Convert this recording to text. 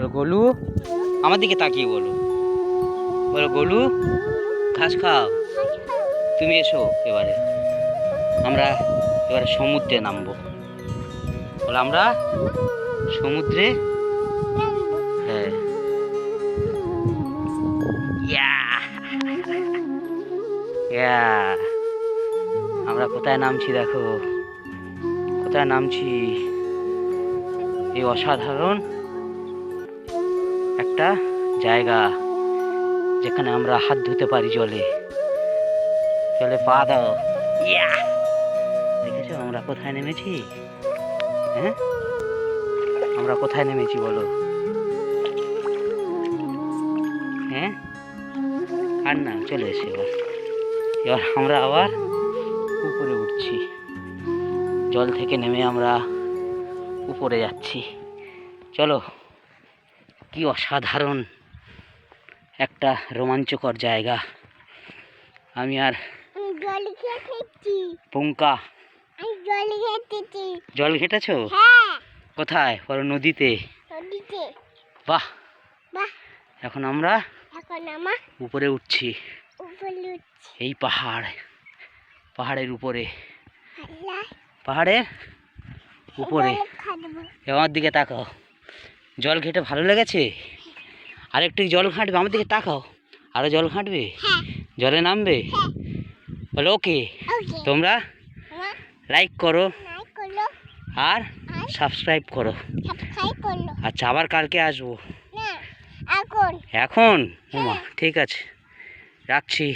বলো গোলু, আমার দিকে তাকিয়ে বলো, বলো গোলু ঘাস খাও। তুমি এসো এবারে, আমরা এবারে সমুদ্রে নামবো। বলো আমরা সমুদ্রে, হ্যাঁ। ইয়া ইয়া আমরা কোথায় নামছি দেখো, কোথায় নামছি। এই অসাধারণ একটা জায়গা যেখানে আমরা হাত ধুতে পারি জলে, জলে পা দাও। ইয়া দেখেছো আমরা কোথায় নেমেছি? হ্যাঁ, আমরা কোথায় নেমেছি বলো? হ্যাঁ, আর না, চলে এসে এবার, এবার আমরা আবার উপরে উঠছি। জল থেকে নেমে আমরা উপরে যাচ্ছি। চলো, কি অসাধারণ একটা রোমাঞ্চকর জায়গা। আমি আর পঙ্কা জল ঘেটেছো? কোথায়? বলো নদীতে। বাহ, এখন আমরা উপরে উঠছি। এই পাহাড়ের উপরে, পাহাড়ের উপরে। আমার দিকে তাকাও, জল ঘেটে ভালো লেগেছে? আর একটু জল ঘাঁটবে, আমার দিকে তাকাও, আরো জল ঘাঁটবে, জলে নামবে। বলো ওকে। তোমরা লাইক করো আর সাবস্ক্রাইব করো। আচ্ছা, আবার কালকে আসবো। এখন ঠিক আছে, রাখছি।